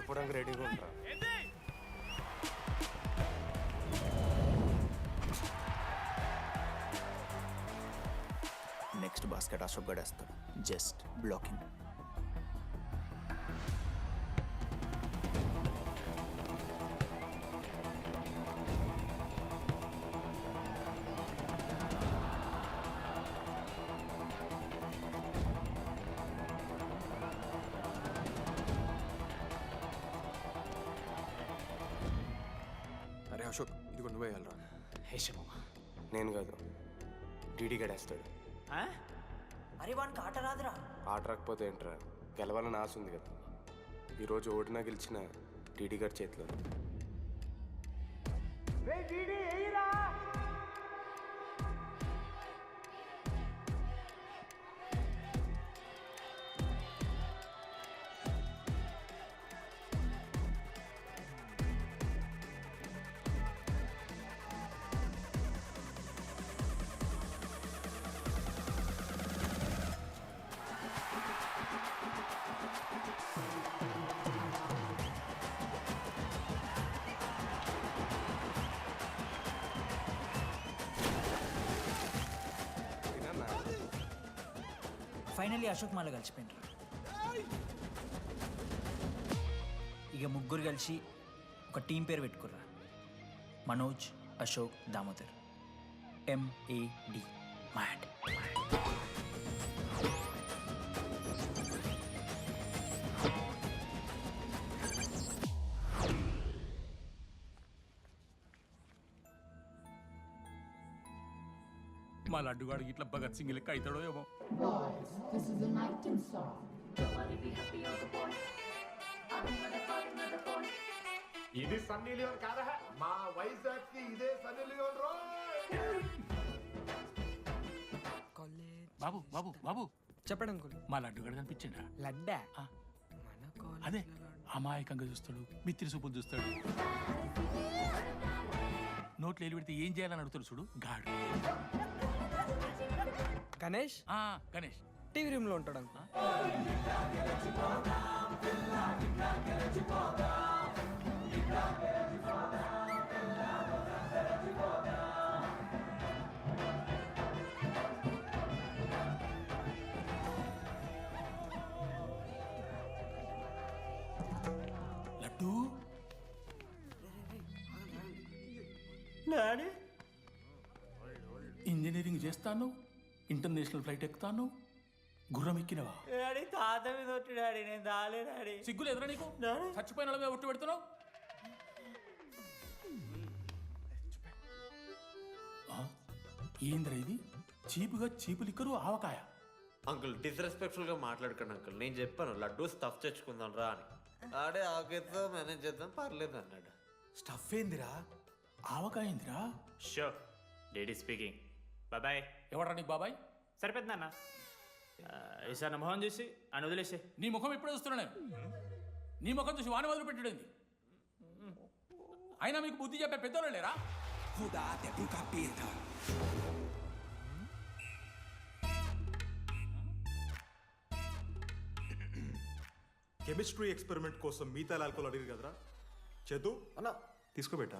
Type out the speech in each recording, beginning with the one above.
వెళ్ళిపోవడానికి రెడీగా ఉంటా. నెక్స్ట్ బాస్కెట్ అశోక్ గడేస్తాడు. Just blocking. అరే అశోక్, ఇదిగో నువ్వే వెళ్ళరా. హేషము నేను కాదు, టీడీ గడేస్తాడు. అరే వానికి ఆట రాదురా. ఆట రాకపోతే ఏంట్రా, గెలవాలని ఆశ ఉంది కదా. ఈరోజు ఓడినా గెలిచిన టీడీ గారి చేతిలో. ఫైనల్లీ అశోక్ మాల కలిసిపోయినరా. ఇక ముగ్గురు కలిసి ఒక టీం పేరు పెట్టుకుర్రా. మనోజ్, అశోక్, దామోదర్. MAD. మ్యాడ్. మా లడ్డుగాడికి ఇట్లా భగత్ సింగ్ లెక్క అవుతాడో ఏమో. Boys, this is a night in song. ఇది సన్నీ లియోన్ కాదా? మా వైజాగ్ కి ఇదే సన్నీ లియోన్ రో. బాబు బాబు బాబు చెప్పండి అంకుల్. మా లడ్డుగాడు కనిపించిండా? లడ్డా ఆ. అదే అమాయకంగా చూస్తాడు, మిత్రి చూపులు చూస్తాడు, నోట్లు ఎల్లి పెడితే ఏం చేయాలని అడుగుతాడు చూడు గాడు. గణేష్ గణేష్ టీవీ రూమ్ లో ఉంటాడు అంకుల్. లడ్డు ఇంజనీరింగ్ చేస్తాను, ఇంటర్నేషనల్ ఫ్లైట్ ఎక్కుతాను, గుర్రం ఎక్కినవా? డాడీ తాత మీద ఒట్టు డాడీ, నేను దాలే డాడీ. సిగ్గులు ఎదురా నీకు? చచ్చిపోయిన వాళ్ళ మీద ఒట్టు పెడుతున్నావు. ఏంద్రా ఇది? చీపుగా చీపు లిక్కరు ఆవకాయ. అంకుల్ డిస్రెస్పెక్ట్ఫుల్ గా మాట్లాడకండి అంకుల్. నేను చెప్పాను లడ్డూ స్టఫ్ తెచ్చుకుందాం రా అని. ఆడే ఆకేతో మేనేజ్ చేద్దాం పర్లేదు అన్నాడు. స్టఫ్ ఏందిరా? ఆవకాయ ఏందిరా? Show lady speaking. బాబాయ్. ఎవడ్రా నీకు బాబాయ్? సరిపోతుంది అన్న. ఈసారి నా మొహం చూసి అని వదిలేసే. నీ ముఖం ఎప్పుడే చూస్తున్నా నేను. నీ ముఖం చూసి వాని వదిలి పెట్టడండి. అయినా మీకు బుద్ధి చెప్పే పెద్దోళ్ళు లేరా? కెమిస్ట్రీ ఎక్స్పెరిమెంట్ కోసం మిగతా ఆల్కహాల్ అడిగారు కదరా. చేతు అన్నా తీసుకోబెట్టా.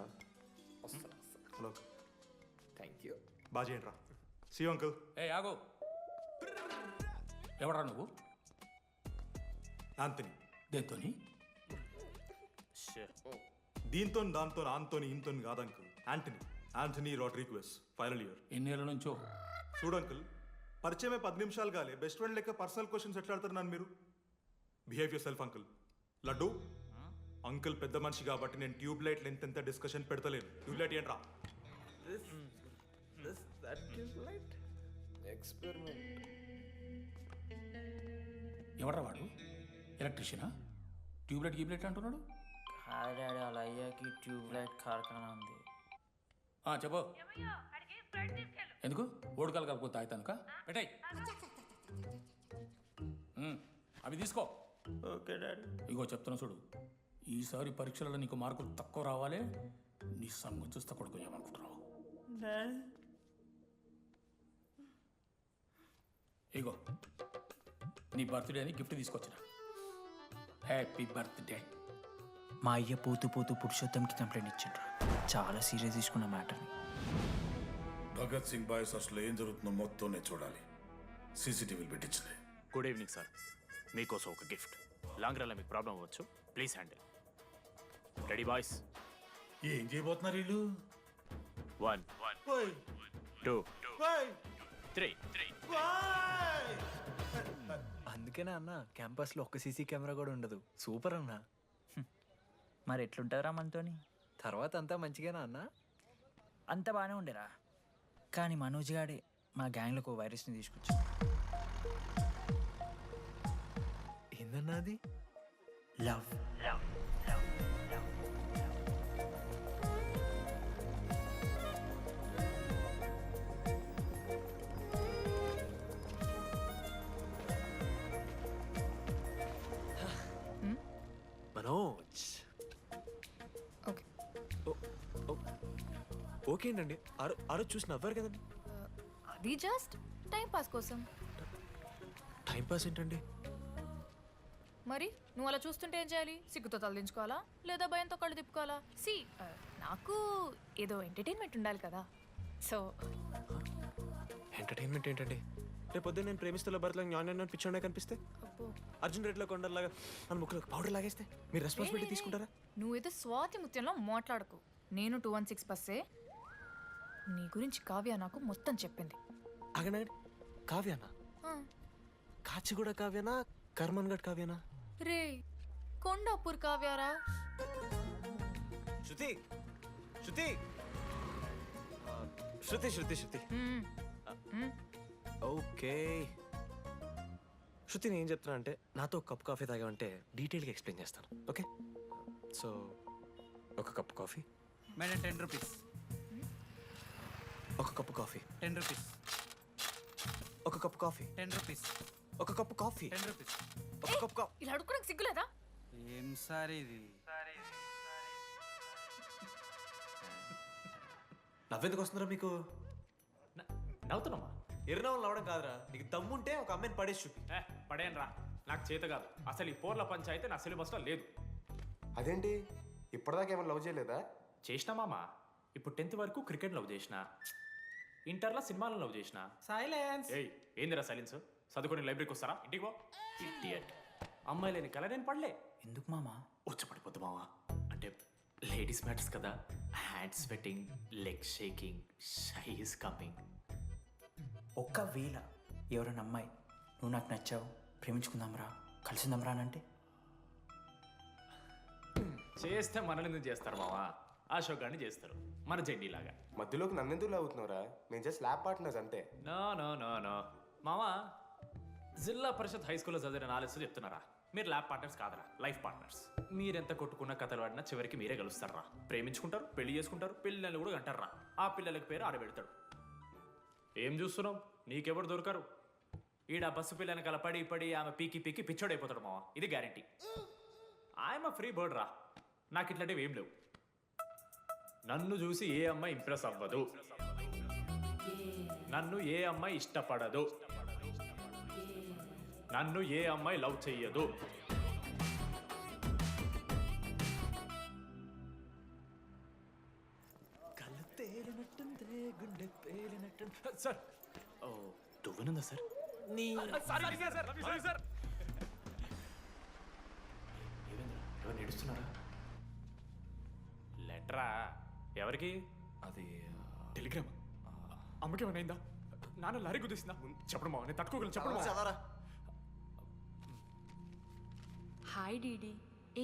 Hello, thank you. బాగా చేయండి రా. See uncle. ఏ ఆగో, ఎవడరా నువ్వు? ఆంథనీ. దేంతోని? దీంతో దాంతో ఆంతోని ఇంతోని కాదు uncle. Anthony, Anthony Rodrigues, final year. ఎన్నేళ్ళ నుంచో? చూడు అంకుల్, పరిచయమే 10 నిమిషాలు కాలే బెస్ట్ ఫ్రెండ్ లెక్క పర్సనల్ క్వశ్చన్స్ ఎట్లా ఆడతారు నన్ను మీరు? Behave yourself uncle. Laddu uncle పెద్ద మనిషి కాబట్టి నేను ట్యూబ్ లైట్ లెంత్ ఎంత డిస్కషన్ పెడతలేను. ట్యూబ్ లైట్ ఏంట్రా? ఎవడ్రా వాడు? ఎలక్ట్రీషియనా? ట్యూబ్లైట్ గీబ్లైట్ అంటున్నాడు. డాడీ అలా అయ్యాకి ట్యూబ్ లైట్ కార్ఖానా ఉంది. చెప్పు. ఎందుకు? ఓడికాలు కలుపుకొని తాగుతానుక పెట్టాయి. అవి తీసుకో. Okay daddy. ఇగో చెప్తున్నా చూడు, ఈసారి పరీక్షలలో నీకు మార్కులు తక్కువ రావాలి. నీ సంగతి చూస్తా కొడుకు ఏమనుకుంటున్నావు? ఇగో నీ బర్త్డే అని గిఫ్ట్ తీసుకొచ్చిన. Happy birthday. మా అయ్య పోతూ పోతూ పురుషోత్తంకి కంప్లైంట్ ఇచ్చిండ్రు. చాలా సీరియస్ తీసుకున్న మ్యాటర్ని. భగత్ సింగ్ బాయ్స్ అసలు ఏం జరుగుతుందో మొత్తం నేను చూడాలి. సీసీటీవీలు పెట్టించలే. గుడ్ ఈవినింగ్ సార్, మీకోసం ఒక గిఫ్ట్. లాంగ్ రన్లో మీకు ప్రాబ్లం అవ్వచ్చు, ప్లీజ్ హ్యాండిల్. Ready boys? ఏం చేయబోతున్నారు వీళ్ళు? 1 2 3. అందుకేనా అన్న క్యాంపస్లో ఒక్క సీసీ కెమెరా కూడా ఉండదు. సూపర్ అన్న. మరి ఎట్లుంటారా మనతోని? తర్వాత అంతా మంచిగానా అన్న? అంత బాగానే ఉండేరా, కానీ మనోజ్ గాడే మా గ్యాంగ్లోకి ఓ వైరస్ని తీసుకొచ్చి. ఏందన్నా అది? లవ్. మనోజ్. ఓకే అండి. ఆ రోజు చూసి నవ్వారు కదండి. అది జస్ట్ టైం పాస్ కోసం. టైం పాస్ ఏంటండి? మరి నువ్వు అలా చూస్తుంటే ఏం చేయాలి? సిగ్గుతో తలదించుకోవాలా లేదా భయంతో కళ్ళు తిప్పుకోవాలా? నాకు ఏదో ఎంటర్టైన్మెంట్ ఉండాలి కదా. సో ఎంటర్టైన్మెంట్ ఏంటండి? రేపు పొద్దున్న నేను ప్రేమిస్తున్న భర్తలో జ్ఞానం పిచ్చోడే కనిపిస్తే, అర్జున్ రెడ్డిలో కొండలాగా మన ముక్కలకు పౌడర్ లాగేస్తే మీరు రెస్పాన్సిబిలిటీ తీసుకుంటారా? నువ్వేదో స్వాతి ముత్యంలో మాట్లాడకు. నేను 216 బస్సే. నీ గురించి కావ్య నాకు మొత్తం చెప్పింది. అగనాడు కావ్యానా? కాచిగూడ కావ్యానా? కర్మన్ గడ్ కావ్యానా? రే కొండాపూర్ కావ్యారా? శృతి శృతి శృతి శృతి శృతి ఓకే. శృతి నేను ఏం చెప్తున్నా అంటే, నాతో ఒక కప్ కాఫీ తాగామంటే డీటెయిల్గా ఎక్స్ప్లెయిన్ చేస్తాను. ఓకే? సో ఒక కప్ కాఫీ. Madam 10 rupees. ఒక కప్పు కాఫీ. 10 రూపీస్. ఒక కప్పు కాఫీ. 10 రూపీస్. ఒక కప్పు కాఫీ. 10 రూపీస్. ఒక కప్పు కాఫీ. ఇలా అడుక్కోడానికి సిగ్గులేదా? ఏం సార్ ఇది? నవ్వెందుకు వస్తున్నారా మీకు? నవ్వుతున్నామా? ఎర్రనవ్వులు నవ్వడం కాదురా, నీకు దమ్ముంటే ఒక అమ్మాయిని పడేసి చూపి. పడేయను రా, నాకు చేత కాదు. అసలు ఈ పోర్ల పంచాయితీ నా సిలబస్లో లేదు. అదేంటి ఇప్పటిదాకా ఏమైనా లవ్ చేయలేదా? చేసినా మామ. ఇప్పుడు 10th వరకు క్రికెట్ లవ్ చేసిన, ఇంటర్లో సినిమాలను లవ్ చేసిన. సైలెన్స్. ఏయ్ ఏందిరా సైలెన్స్? చదువుకొని లైబ్రరీకి వస్తారా? ఇంటికి పో. ఇడియట్. అమ్మాయి లేని కల నేను పడలే. ఎందుకు మామా? వచ్చి పడిపోద్దు మావా. అంటే లేడీస్ మ్యాటర్స్ కదా. Hand sweating, leg shaking, shy is coming. ఒకవేళ ఎవరైనా అమ్మాయి నువ్వు నాకు నచ్చావు, ప్రేమించుకుందాంరా, కలిసిందాంరా అని అంటే చేస్తే మనల్ని ఎందుకు చేస్తారు మావా? అశోక్ గారిని చేస్తారు, మన జెండీ లాగా. మధ్యలోకి నన్నెందుకు లాగుతున్నావురా? మేము జస్ట్ ల్యాబ్ పార్ట్నర్స్ అంతే. నో నో నో నో మావా, జిల్లా పరిషత్ హై స్కూల్లో చదివిన నాలెడ్జ్ చెప్తున్నారా? మీరు ల్యాబ్ పార్ట్నర్స్ కాదరా, లైఫ్ పార్ట్నర్స్. మీరెంత కొట్టుకున్న కథలు ఆడినా చివరికి మీరే కలుస్తారా. ప్రేమించుకుంటారు, పెళ్లి చేసుకుంటారు, పిల్లల్ని కూడా అంటారా. ఆ పిల్లలకి పేరు ఆడబెడతాడు. ఏం చూస్తున్నావు? నీకెవరు దొరకరు. ఈడ బస్సు పిల్లని కల పడి పడి ఆమె పీకి పీకి పిచ్చోడైపోతాడు మావా. ఇది గ్యారంటీ. ఆయమ ఫ్రీ బర్డ్ రా. నాకు ఇట్లాంటివి ఏం లేవు. నన్ను చూసి ఏ అమ్మాయి ఇంప్రెస్ అవ్వదు, నన్ను ఏ అమ్మాయి ఇష్టపడదు, నన్ను ఏ అమ్మాయి లవ్ చెయ్యదు. సార్ దువ్వనుందా సార్? ఎవరు నడుస్తున్నారా? లెటరా? ఎవరికి? అది టెలిగ్రామ్. అమ్మకి ఏమైనా నాన్న లారీ కుదిసిందా? చెప్పడం మా నేను తట్టుకోగలను. చెప్పడం చదవరా. హాయ్ డీడీ,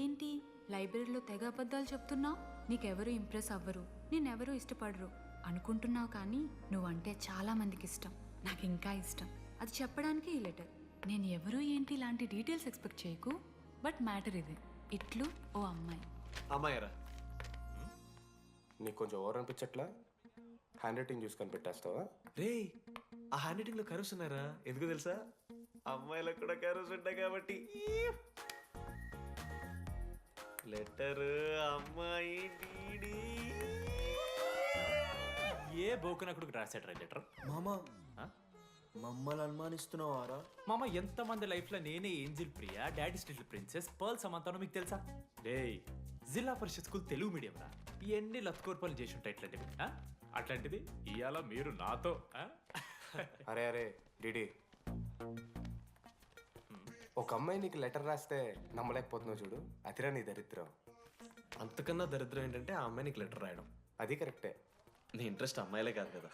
ఏంటి లైబ్రరీలో తెగ అబద్ధాలు చెప్తున్నావు? నీకెవరు ఇంప్రెస్ అవ్వరు, నేనెవరూ ఇష్టపడరు అనుకుంటున్నావు, కానీ నువ్వంటే చాలా మందికి ఇష్టం. నాకు ఇంకా ఇష్టం. అది చెప్పడానికి ఈ లెటర్. నేను ఎవరు ఏంటి ఇలాంటి డీటెయిల్స్ ఎక్స్పెక్ట్ చేయకు, బట్ మ్యాటర్ ఇది. ఇట్లు ఓ అమ్మాయి. అమ్మాయిరా? నీకు కొంచెం ఓవర్ అనిపించట్లా? హ్యాండ్ రైటింగ్ చూసి కనిపెట్టేస్తావా? రే, ఆ హ్యాండ్ రైటింగ్ లో కర్వ్స్ ఉన్నారా? ఎందుకు తెలుసా? అమ్మాయిలకు కూడా కర్వ్స్ ఉంటాయి కాబట్టి. లెటర్ అమ్మాయి డీడీ. ఏ బోకనకుడికి రాశాడు లెటర్? మామా మమ్మల్ని అనుమానిస్తున్నావారా? మామ, ఎంతమంది లైఫ్లో నేనే angel Priya, daddy still princess, pearl సమంతానో మీకు తెలుసా? డే జిల్లా పరిషత్ స్కూల్ తెలుగు మీడియం రా. ఎన్ని లత్కోర్పాలు చేసి ఉంటాయి ఇట్లాంటివి ఆ? అట్లాంటిది ఇవాళ మీరు నాతో ఆ? అరే అరే డిడి, ఒక అమ్మాయి నీకు లెటర్ రాస్తే నమ్మలేకపోతున్నావు చూడు, అదిరా నీ దరిద్రం. అంతకన్నా దరిద్రం ఏంటంటే ఆ అమ్మాయి నీకు లెటర్ రాయడం. అది కరెక్టే. నీ ఇంట్రెస్ట్ అమ్మాయిలే కాదు కదా.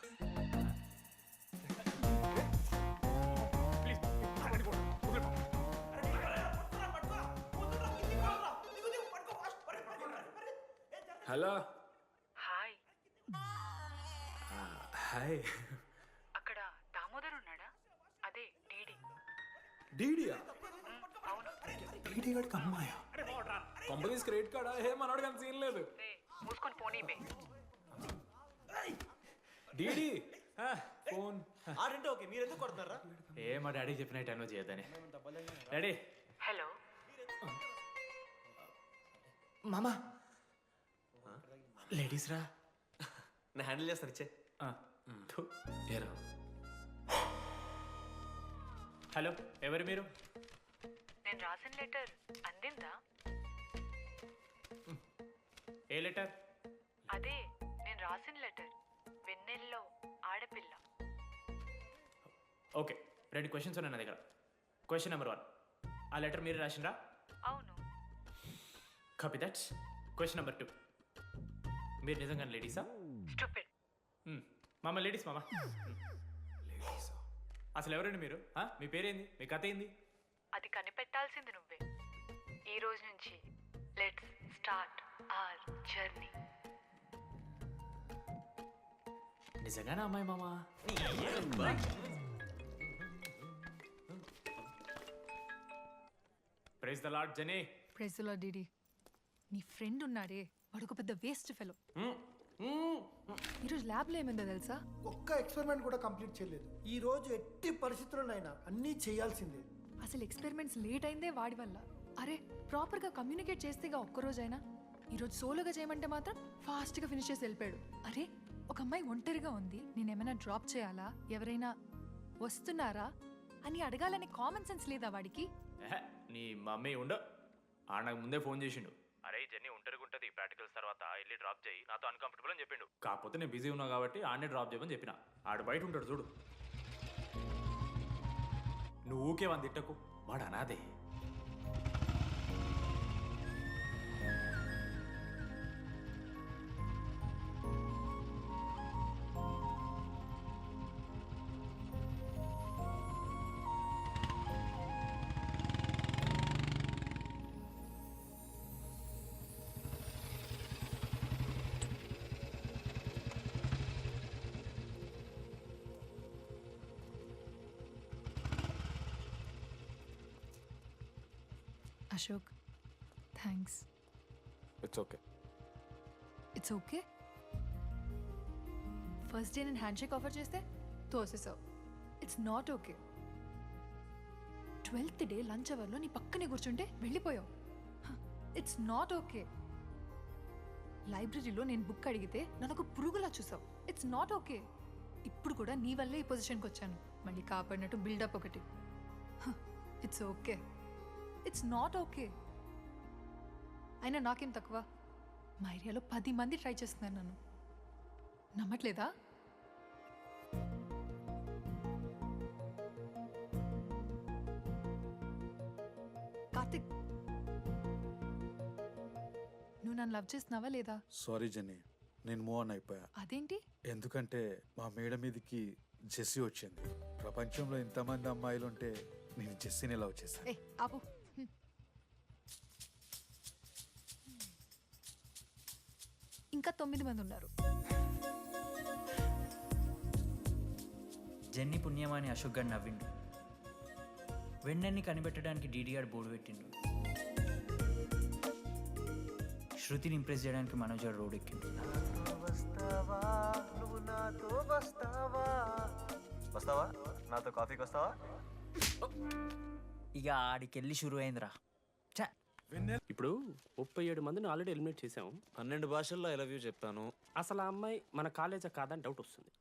హలో. హాయ్. హాయ్. అక్కడ దామోదర్ ఉన్నాడా? అదే డీడీ. డీడియా? అవును. డీడీ గడికి అమ్మాయా? Companies credit కార్డా? ఏ మనోడు కానీ సీన్ లేదు. మూసుకొని పోనీ బే. DD phone. ఆడంటే ఓకే, మీరు ఎందుకు కొడుతున్నారా? ఏ మా డాడీ చెప్పిన టైం చేయొద్దని. Daddy hello. మామా లేడీస్ రా. నేను హ్యాండిల్ చేస్తాను, ఇచ్చే. ఏరా హలో, ఎవరు మీరు? నేను రాసిన లెటర్ అందిందా? ఏ లెటర్? అదే నేను రాసిన లెటర్, వెన్నెల్లో ఆడపిల్ల. ఓకే, 2 క్వశ్చన్స్ ఉన్నాయి నా దగ్గర. క్వశ్చన్ నెంబర్ 1, ఆ లెటర్ మీరు రాసిండ్రా? అవును. Copy that. క్వశ్చన్ నెంబర్ 2, మీరు నిజంగా లేడీసా? స్టూపిడ్. మామ లేడీస్ మామ. అసలు ఎవరండి మీరు? మీ పేరేంది? మీ కథ ఏంది? అది కనిపెట్టాల్సింది నువ్వే. ఈ రోజు నుంచి లెట్స్ స్టార్ట్ అవర్ జర్నీ. నిజంగానే అమ్మాయి మామ? ప్రైజ్ ద లార్డ్ జెనీ. ప్రైజ్ ద లార్డ్ డీడీ. నీ ఫ్రెండ్ ఉన్నాడే, వాడు ఒక పెద్ద వేస్ట్ ఫెలో. ఈరోజు ల్యాబ్లో ఏమైందో తెలుసా? ఒక్క ఎక్స్పెరిమెంట్ కూడా కంప్లీట్ చేయలేదు. ఈ రోజు ఎట్టి పరిస్థితుల్లోనైనా అన్నీ చేయాల్సిందే. అసలు ఎక్స్పెరిమెంట్స్ లేట్ అయిందే వాడి వల్ల. అరే ప్రాపర్గా కమ్యూనికేట్ చేస్తేగా ఒక్కరోజైనా. ఈరోజు సోలోగా చేయమంటే మాత్రం ఫాస్ట్గా ఫినిష్ చేసి వెళ్ళిపోయాడు. అరే ఒక అమ్మాయి ఒంటరిగా ఉంది, నేనేమైనా డ్రాప్ చేయాలా, ఎవరైనా వస్తున్నారా అని అడగాలనే కామన్ సెన్స్ లేదా వాడికి? నీ మమ్మీ ఉండ నాకు ముందే ఫోన్ చేసిండు. అరే జెన్నీ ఒంటరిగా ఉంటుంది, ప్రాక్టికల్స్ తర్వాత వెళ్ళి డ్రాప్ చేయి, నాతో అన్కంఫర్టబుల్ అని చెప్పిండు. కాకపోతే నేను బిజీ ఉన్నా కాబట్టి ఆడనే డ్రాప్ చేయమని చెప్పిన. ఆడు బయట ఉంటాడు చూడు. నువ్వు ఊకే వాని తిట్టకు, వాడు అనాదే. Ashok, thanks. It's okay. It's okay. First day నేను హ్యాండ్ షేక్ ఆఫర్ చేస్తే తోసేసావు. It's not okay. 12th day lunch అవర్లో నీ పక్కనే కూర్చుంటే వెళ్ళిపోయావు. It's not okay. లైబ్రరీలో నేను బుక్ అడిగితే నన్ను ఒక పురుగులా చూసావు. It's not okay. ఇప్పుడు కూడా నీ వల్లే ఈ పొజిషన్కి వచ్చాను, మళ్ళీ కాపాడినట్టు బిల్డప్ ఒకటి. It's okay. It's not okay. అయినా నాకేం తక్కువ? మా ఏరియాలో 10 మంది ట్రై చేస్తున్నారు నన్ను. నమ్మట్లేదా? కార్తిక్, నువ్వు నన్ను లవ్ చేస్తున్నావా లేదా? సారీ జెన్నీ, నేను మూవ్ ఆన్ అయిపోయా. అదేంటి? ఎందుకంటే మా మేడ మీదకి జెస్సీ వచ్చింది. ప్రపంచంలో ఇంతమంది అమ్మాయిలు ఉంటే నేను జెస్సీని లవ్ చేశాను. ఆపు. ఇంకా 9 మంది ఉన్నారు. జెన్నీ పుణ్యమాని అశోక్ గారు నవ్విండు. వెన్నెన్ని కనిపెట్టడానికి డీడీఆర్ బోర్డు పెట్టిండు. శృతిని ఇంప్రెస్ చేయడానికి మనోజ్ గారు రోడ్ ఎక్కిండు. వస్తావా నాతో కాఫీకి వస్తావా? ఇక ఆడికెళ్ళి షురు అయిందిరా. ఇప్పుడు 37 మందిని ఆల్రెడీ ఎలిమినేట్ చేసాము. 12 భాషల్లో ఐ లవ్ యూ చెప్పాను. అసలు ఆ అమ్మాయి మన కాలేజా కాదని డౌట్ వస్తుంది.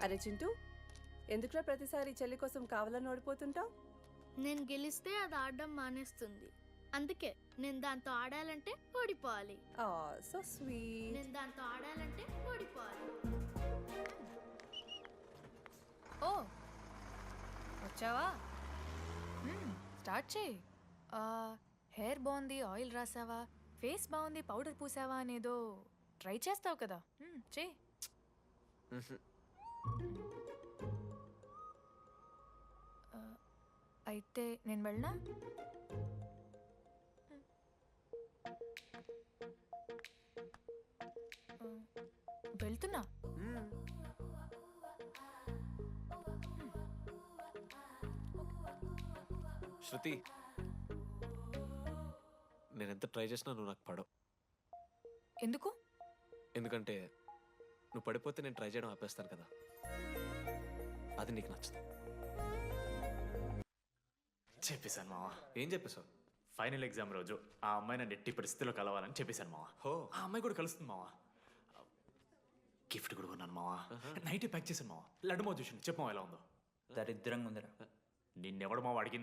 అరే చింటూ, ఎందుకురా ప్రతిసారి చెల్లి కోసం కావాలని ఓడిపోతుంటావు? నేను గెలిస్తే అది ఆడడం మానేస్తుంది. అందుకే నేను దాంతో ఆడాలంటే ఓడిపోవాలి. So sweet. నేను దాంతో ఆడాలంటే ఓడిపోవాలి. ఓ వచ్చావా? స్టార్ట్ చేయి. హెయిర్ బాగుంది, ఆయిల్ రాసావా, ఫేస్ బాగుంది, పౌడర్ పూసావా అనేదో ట్రై చేస్తావు కదా. చేయి. అయితే నేను వెళ్ళనా? వెళ్తున్నా. శృతి, నేను ఎంత ట్రై చేసినా నువ్వు నాకు పడవు. ఎందుకు? ఎందుకంటే నువ్వు పడిపోతే నేను ట్రై చేయడం ఆపేస్తాను కదా, అది నీకు నచ్చదు. చెప్పేశాను మావా. ఏం చెప్పేశావు? ఫైనల్ ఎగ్జామ్ రోజు ఆ అమ్మాయి నన్ను ఎట్టి పరిస్థితిలో కలవాలని చెప్పేశాను మావా. ఆ అమ్మాయి కూడా కలుస్తుంది మావా. గిఫ్ట్ కూడా కొన్నాను మావా. నైట్ ప్యాక్ చేశాను మావా. లడ్డు మావ చూసి చెప్పు మావా ఎలా ఉందో. దరిద్రంగా ఉందిరా. నిన్నెవడు మావ అడిగింది?